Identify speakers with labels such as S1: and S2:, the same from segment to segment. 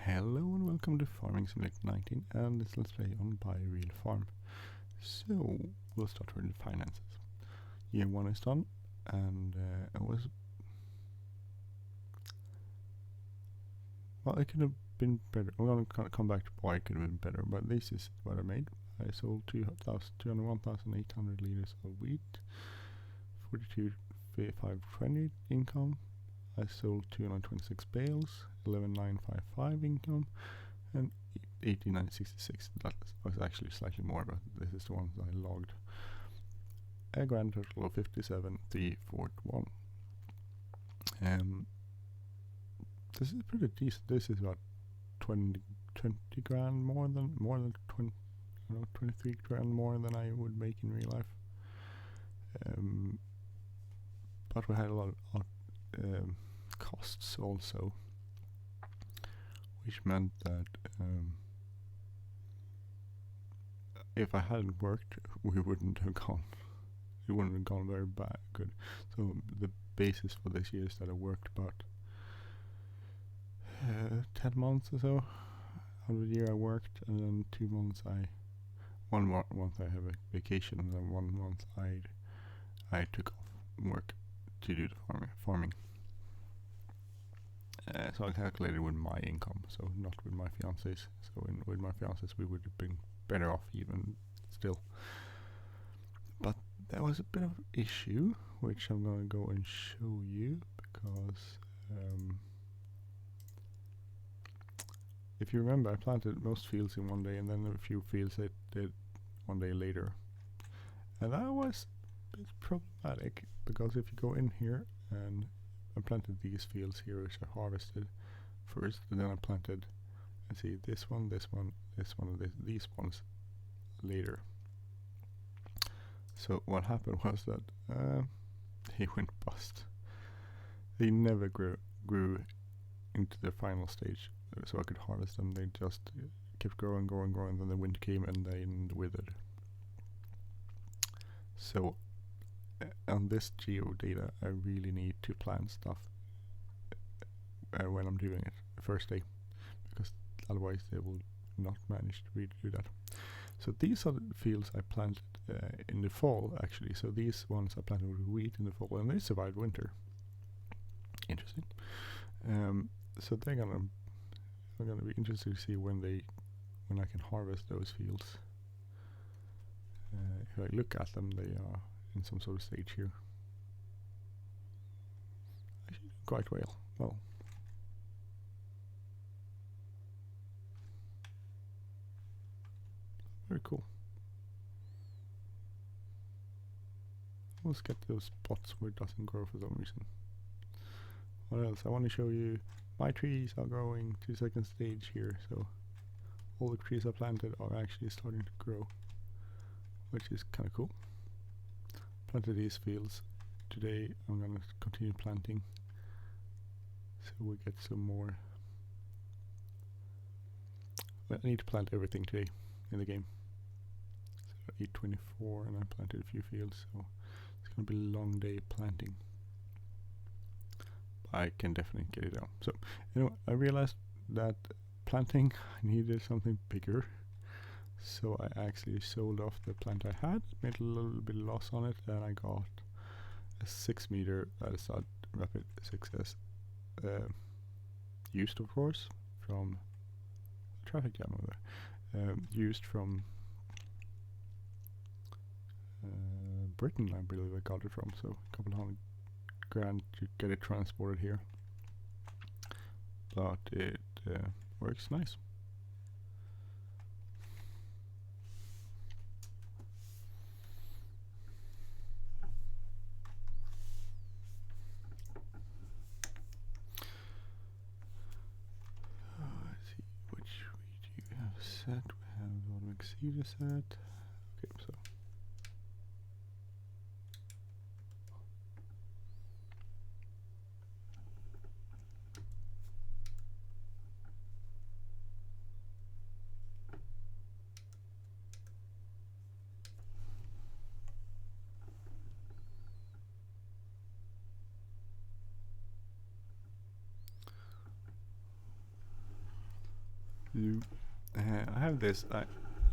S1: Hello and welcome to Farming Simulator 19 and this let's play on Buy a Real Farm. So we'll start with the finances. Year 1 is done and it was... well, it could have been better. I'm going to come back to why it could have been better, but this is what I made. I sold 201,800 liters of wheat, 42,520 income. I sold 226 bales, 11,955 income, and 18,966. That was actually slightly more, but this is the ones I logged. A grand total of 57,341. This is pretty decent. This is about 20 grand more than 20, 23 grand more than I would make in real life. But we had a lot of costs also, which meant that if I hadn't worked, we wouldn't have gone. It wouldn't have gone very good. So the basis for this year is that I worked about 10 months or so. Out of the year I worked, and then 2 months one month I have a vacation, and then 1 month I took off work to do the farming. So I calculated with my income, so not with my fiance's. So with my fiance's we would have been better off even still. But there was a bit of an issue, which I'm going to go and show you, because if you remember, I planted most fields in one day, and then a few fields I did one day later. And that was a bit problematic, because if you go in here, and I planted these fields here, which I harvested first, and then I planted, let's see, this one, and these ones later. So what happened was that they went bust. They never grew into the final stage, so I could harvest them. They just kept growing, then the wind came and they withered. So on this geo data, I really need to plan stuff when I'm doing it the first day, because otherwise they will not manage to really do that. So these are the fields I planted in the fall, actually. So these ones I planted with wheat in the fall, and they survived winter. Interesting. So they're gonna be interested to see when I can harvest those fields. If I look at them, they are in some sort of stage here. Actually, quite well. Very cool. Let's get those spots where it doesn't grow for some reason. What else? I want to show you my trees are growing to second stage here, so all the trees I planted are actually starting to grow, which is kind of cool. Planted these fields today. I'm gonna continue planting, so we get some more. Well, I need to plant everything today in the game. So 8:24, and I planted a few fields, so it's gonna be a long day planting. I can definitely get it done. So anyway, I realized that planting I needed something bigger, so I actually sold off the plant I had, made a little bit of loss on it, and I got a 6 meter Vaderstad Rapid 6S, used of course from traffic jam over there, used from Britain, I believe I got it from, so a couple $100 grand to get it transported here, but it works nice. Let's see, which wheat do you have set? We have automatic seeder set. Okay, so do. I have this. I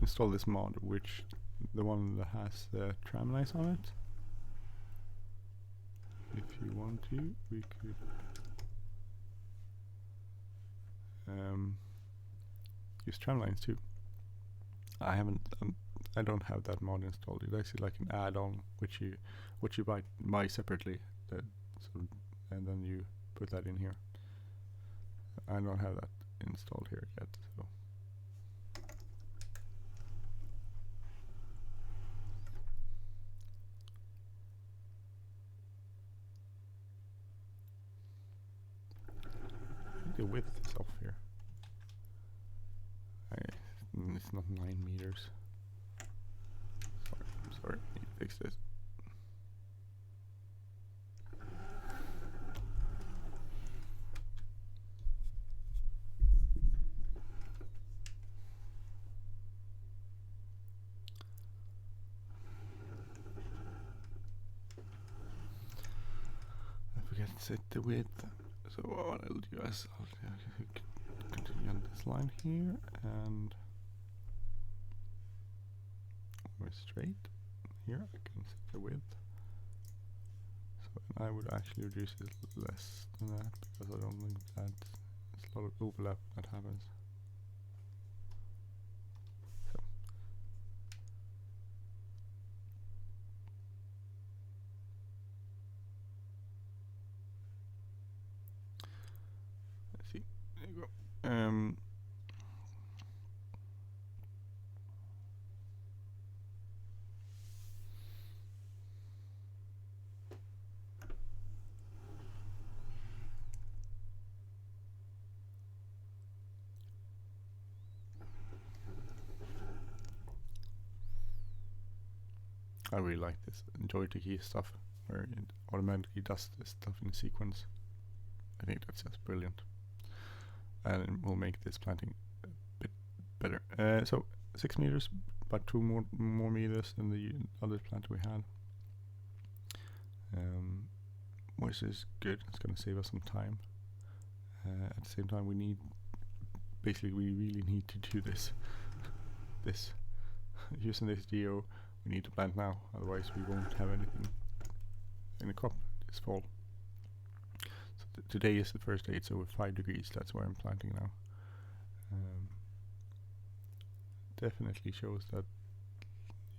S1: installed this mod, which the one that has Tramlines on it. If you want to, we could use Tramlines too. I haven't. I don't have that mod installed. It's actually like an add-on, which you buy separately. And then you put that in here. I don't have that installed here yet, so. The width is off here. It's not 9 meters. I'm sorry, I need to fix this. I forget to set the width. So what I'll do is I'll continue on this line here and we're straight. Here I can set the width. So I would actually reduce it less than that because I don't think that there's a lot of overlap that happens. So let's see. There you go. I really like this enjoy the key stuff where it automatically does this stuff in sequence. I think that's just brilliant, and it will make this planting a bit better. So 6 meters, about 2 more meters than the other plant we had, which is good. It's going to save us some time. At the same time, we really need to do this. Using this Geo. We need to plant now, otherwise we won't have anything in the crop this fall. So today is the first day. It's over 5 degrees. That's where I'm planting now. Definitely shows that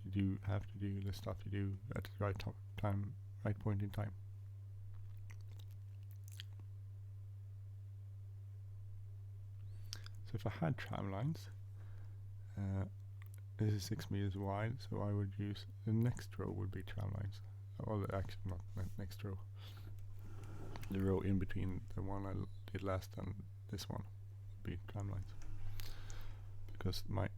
S1: you do have to do the stuff you do at the right time, right point in time. So if I had Tramlines, this is 6 meters wide, so I would use the next row would be Tramlines. Or actually not next row. The row in between the one I did last and this one would be Tramlines. Because my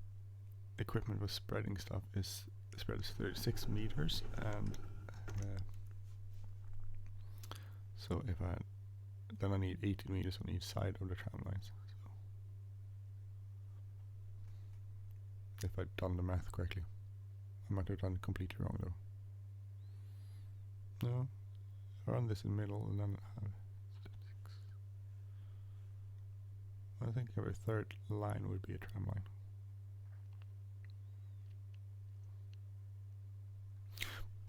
S1: equipment was spreading stuff is spread is 36 meters, and so if I had, then I need 18 meters on each side of the Tramlines. If I'd done the math correctly. I might have done it completely wrong though. No, I run this in the middle and then I have 6. I think every third line would be a tramline.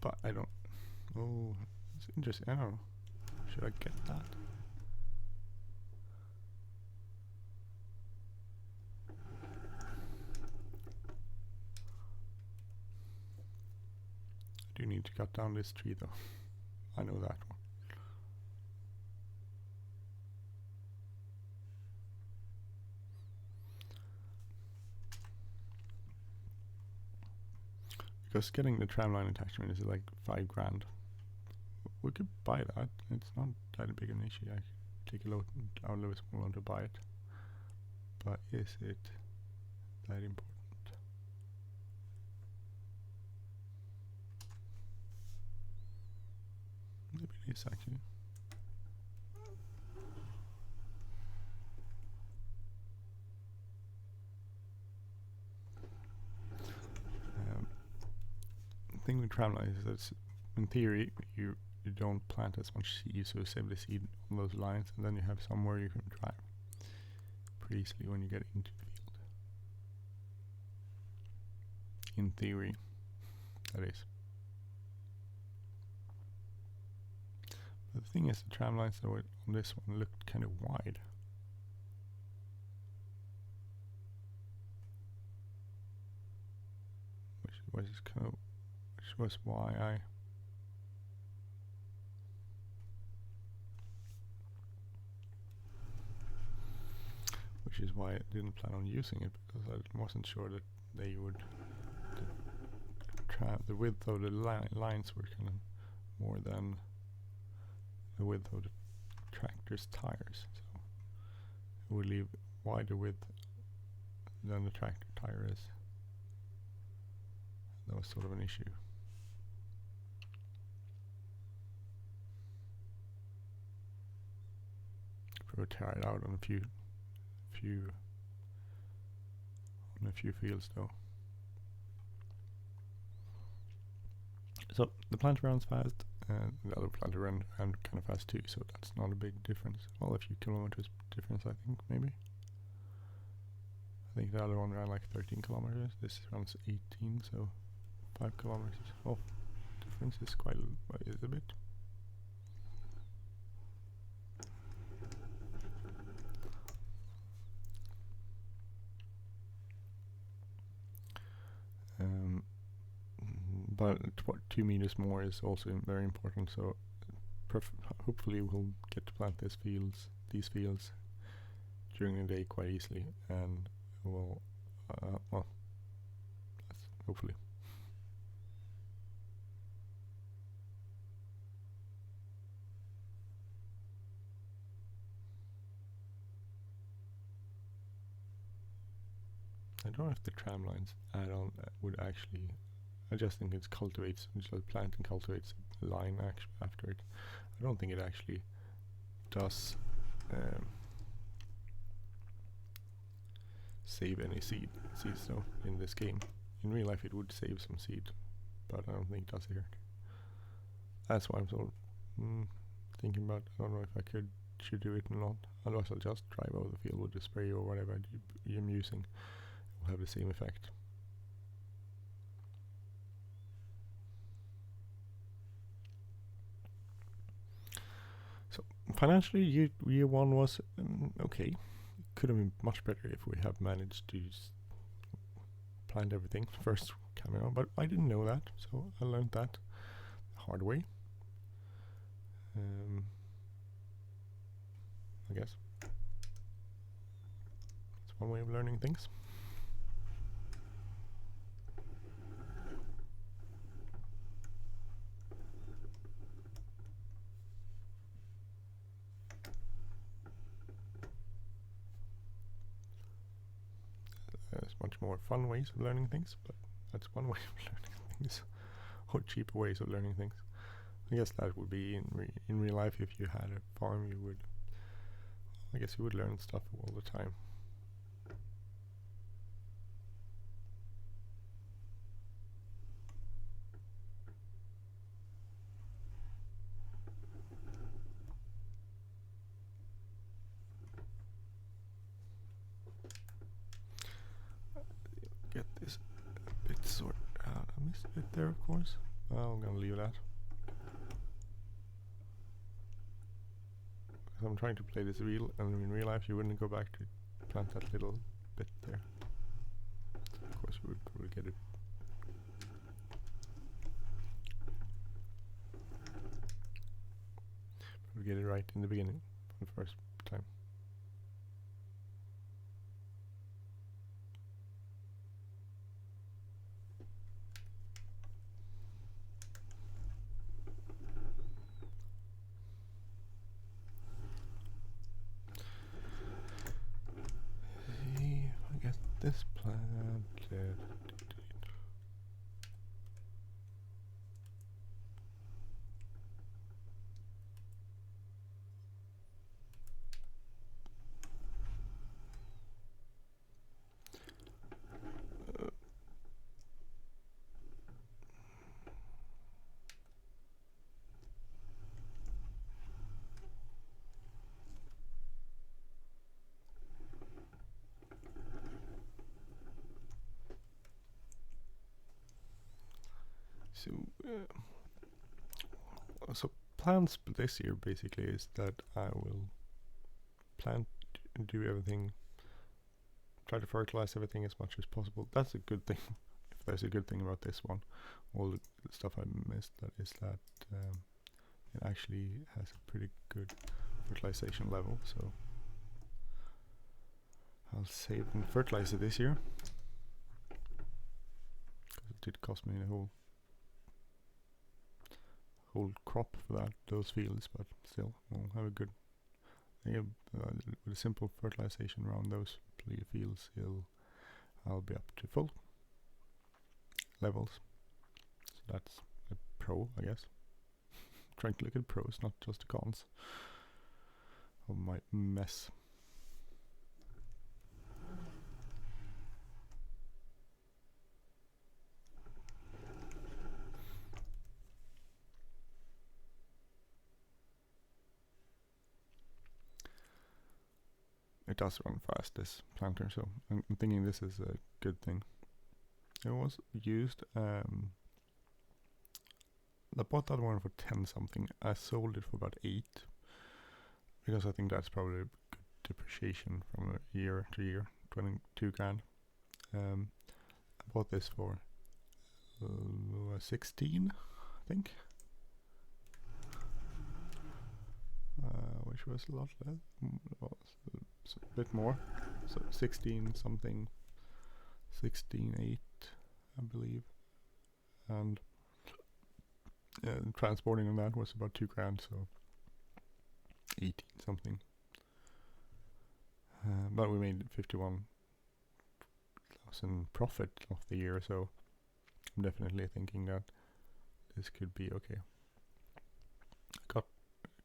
S1: But I don't. Oh, it's interesting. I don't know. Should I get that? I do need to cut down this tree though. I know that one. Because getting the tramline attachment is like $5,000. We could buy that. It's not that big an issue. I could take a load our lowest one to buy it. But is it that important? Maybe it is actually. The thing with tramlines is that in theory you don't plant as much seed, so you save the seed on those lines, and then you have somewhere you can drive pretty easily when you get into the field. in theory, that is. But the thing is, the tramlines on this one looked kind of wide. Which was why I didn't plan on using it, because I wasn't sure that they would the width of the lines were kind of more than the width of the tractor's tires, so it would leave wider width than the tractor tire is. That was sort of an issue. We would tear it out on a few fields though. So the planter runs fast, and the other planter ran kind of fast too, so that's not a big difference. Well, a few kilometers difference, I think, maybe. I think the other one ran like 13 kilometers, this runs 18, so 5 kilometers. Oh, difference is quite a bit. But 2 meters more is also very important, so hopefully we'll get to plant these fields during the day quite easily, and we'll well, hopefully. I don't know if the Tramlines add-on would actually, I just think it cultivates, which the plant and cultivates a line after it. I don't think it actually does save any seeds though in this game. In real life it would save some seed, but I don't think it does here. That's why I'm sort of thinking about, I don't know if I should do it or not. Otherwise I'll just drive over the field with the spray or whatever I'm using. It will have the same effect. So financially, year one was okay. Could have been much better if we have managed to plant everything first coming on, but I didn't know that, so I learned that the hard way. I guess it's one way of learning things. There's much more fun ways of learning things, but that's one way of learning things, or cheaper ways of learning things. I guess that would be in real life. If you had a farm, I guess you would learn stuff all the time. Get this a bit sorted out. I missed a bit there, of course. Well, I'm gonna leave that. I'm trying to play this real, and in real life you wouldn't go back to plant that little bit there. Of course we would get it. We'll get it right in the beginning, for the first time. This planted. So, so plans this year basically is that I will plant and do everything, try to fertilize everything as much as possible. That's a good thing. If there's a good thing about this one, all the stuff I missed, that is that it actually has a pretty good fertilization level. So I'll save and fertilize it this year. It did cost me a whole crop for that, those fields, but still, we'll have a good. With a simple fertilization around those fields, I'll be up to full levels. So that's a pro, I guess. Trying to look at pros, not just the cons of my mess. It does run fast, this planter, so I'm thinking this is a good thing. It was used, I bought that one for 10 something. I sold it for about 8, because I think that's probably a good depreciation from a year to year, 22 grand. I bought this for 16, I think. Which was a lot less, a bit more, so 16 something, 16.8 I believe, and transporting on that was about 2 grand, so 18 something, but we made 51,000 profit of the year, so I'm definitely thinking that this could be okay. I got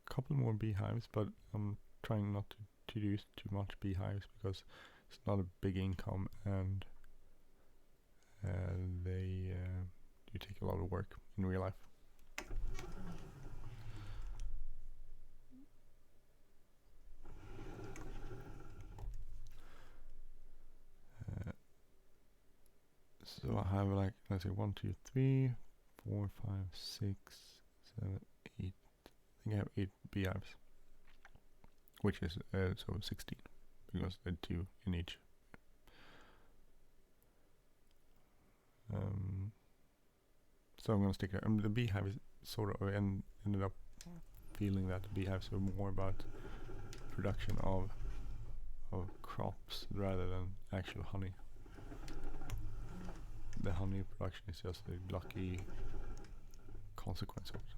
S1: couple more beehives, but I'm trying not to use too much beehives because it's not a big income, and they do take a lot of work in real life. So I have, like, let's say 1, 2, 3, 4, 5, 6, 7, 8. I think I have 8 beehives, which is so 16, because there are 2 in each. So I'm gonna stick there. The beehive is sort of ended up feeling that the beehives were more about production of crops rather than actual honey. The honey production is just a lucky consequence of it.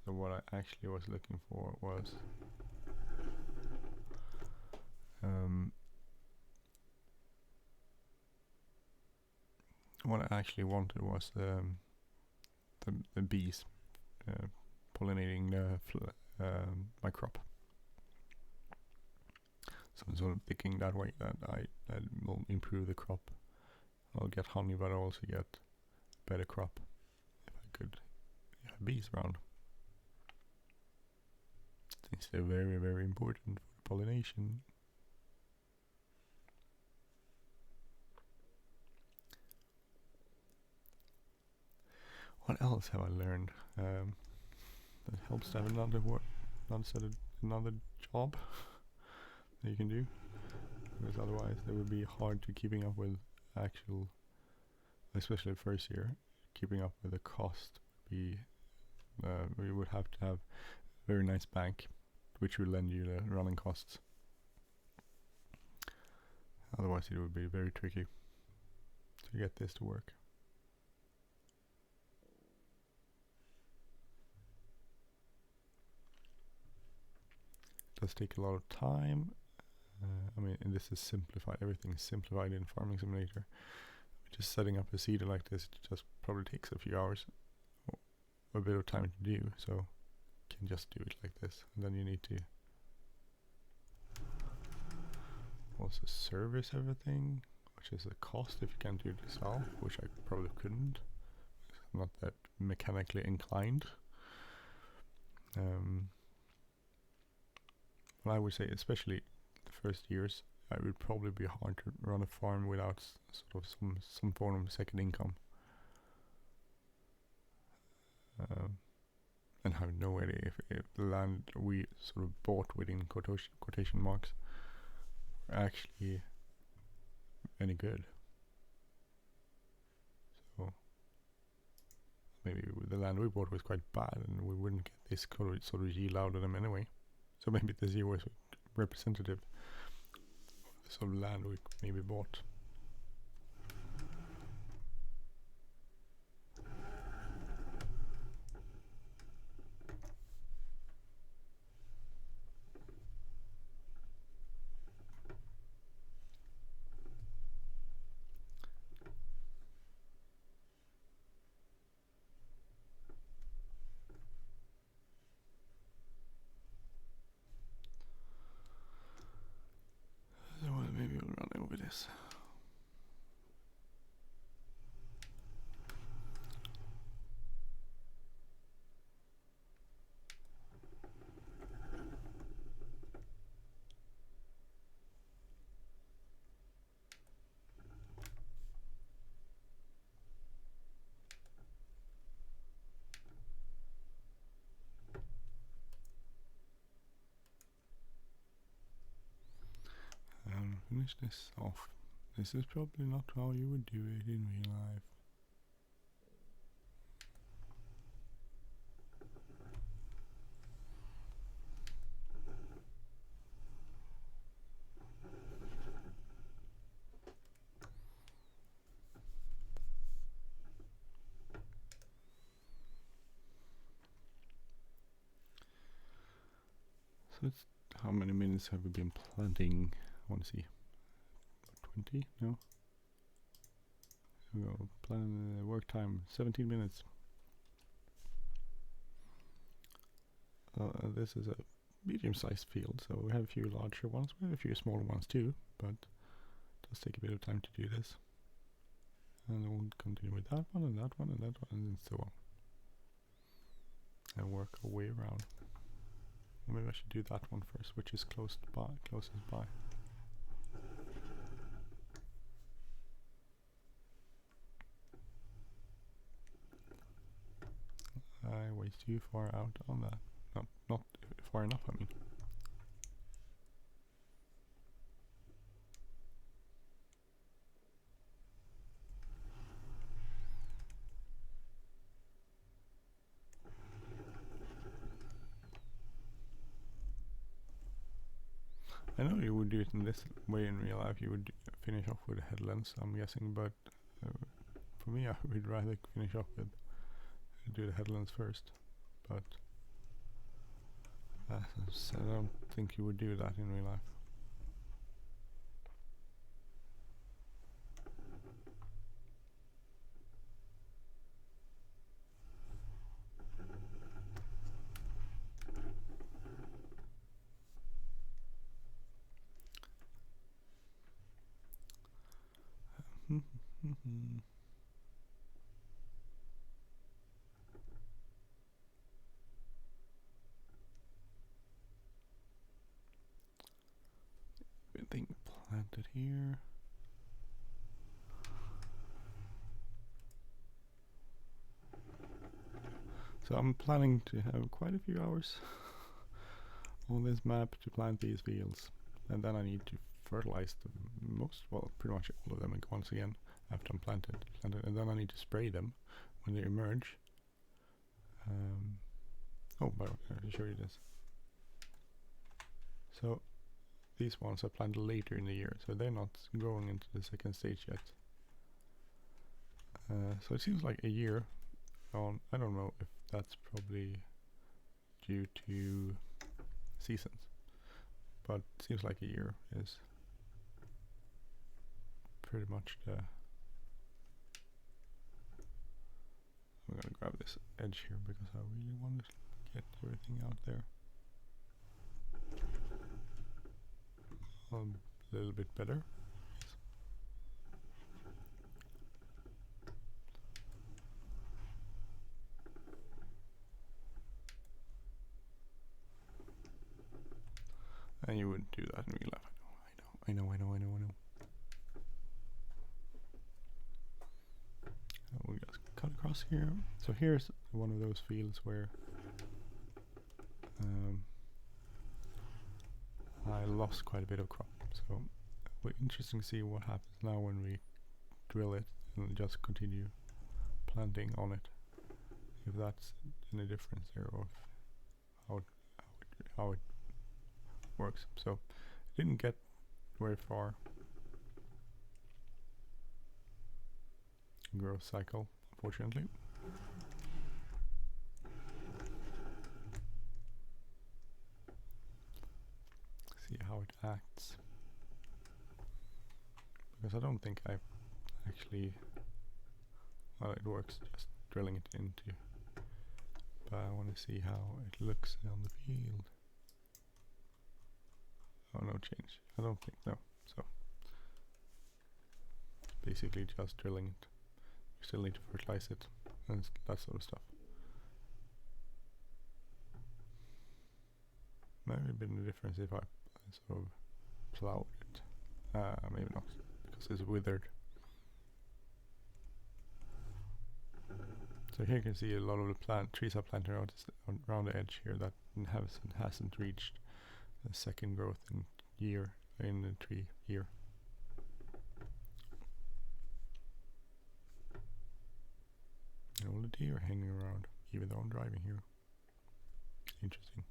S1: So what I actually was looking for was what I actually wanted was the bees pollinating my crop. So I'm sort of thinking that way, that that will improve the crop. I'll get honey, but I'll also get better crop if I could have bees around. Since they're very, very important for pollination. What else have I learned? That helps to have another job that you can do, because otherwise it would be hard to keeping up with actual, especially first year, keeping up with the cost. We would have to have a very nice bank, which will lend you the running costs. Otherwise it would be very tricky to get this to work. It does take a lot of time. I mean, and this is simplified. Everything is simplified in Farming Simulator. Just setting up a seeder like this just probably takes a few hours, or a bit of time to do. So you can just do it like this, and then you need to also service everything, which is a cost if you can't do it yourself, which I probably couldn't. I'm not that mechanically inclined. Well, I would say especially the first years it would probably be hard to run a farm without sort of some form of second income. And have no idea if the land we sort of bought within quotation marks are actually any good. So maybe the land we bought was quite bad and we wouldn't get this sort of yield out of them anyway. So maybe this year was representative of the sort of land we maybe bought. Maybe we'll run over this. Finish this off. This is probably not how you would do it in real life. So it's how many minutes have we been planting? I want to see. 20? No. Here we go. Plan work time 17 minutes. This is a medium-sized field, so we have a few larger ones. We have a few smaller ones too, but it does take a bit of time to do this. And we'll continue with that one and that one and that one and so on. And work our way around. Or maybe I should do that one first, which is closest by. I was too far out on that. Not far enough, I mean. I know you would do it in this way in real life. You would finish off with headlands, I'm guessing, but for me I would rather finish off with do the headlands first, but I don't think you would do that in real life. Everything planted here. So I'm planning to have quite a few hours on this map to plant these fields, and then I need to fertilize them pretty much all of them once again after I'm planted, and then I need to spray them when they emerge. Oh, by the way, I should show you this. So these ones are planted later in the year, so they're not growing into the second stage yet. So it seems like a year on. I don't know if that's probably due to seasons, but it seems like a year is pretty much the. I'm gonna grab this edge here because I really want to get everything out there a little bit better. And you wouldn't do that in real life, I know. We'll just cut across here. So here's one of those fields where I lost quite a bit of crop. So it'll be interesting to see what happens now when we drill it and just continue planting on it. If that's any difference there, or how it works. So it didn't get very far in growth cycle, unfortunately. See how it acts, because I don't think I actually, well, it works just drilling it into, but I want to see how it looks on the field. Oh, no change. I don't think, no. So basically just drilling it. You still need to fertilize it and that sort of stuff. Maybe a bit of a difference if I sort of plowed it. Maybe not, because it's withered. So here you can see a lot of the trees are planted around the edge here that hasn't reached the second growth in the tree year. And all the deer are hanging around, even though I'm driving here. Interesting.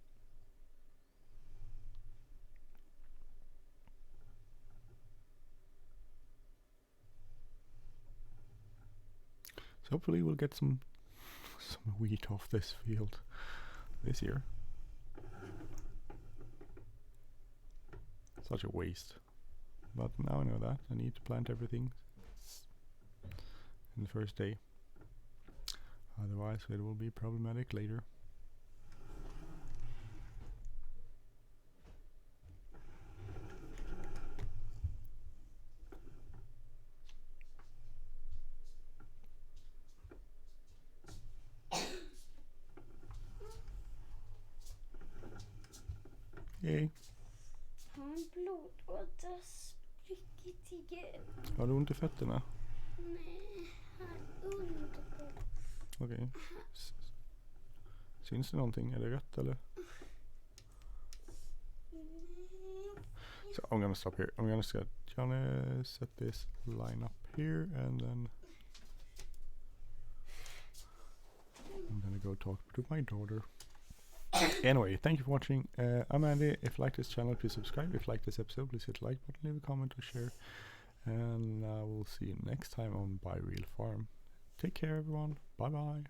S1: So hopefully we'll get some wheat off this field this year. Such a waste. But now I know that. I need to plant everything in the first day. Otherwise it will be problematic later. Yay.
S2: Blod och det sprickigt igen.
S1: Har du ont i fötterna?
S2: Nej, här under.
S1: Okej. Syns det någonting? Är det rött eller? So I'm gonna stop here. I'm gonna set this line up here, and then I'm gonna go talk to my daughter. Anyway, thank you for watching. I'm Andy. If you like this channel, please subscribe. If you like this episode, please hit the like button, leave a comment or share. And we'll see you next time on Buy Real Farm. Take care, everyone. Bye bye.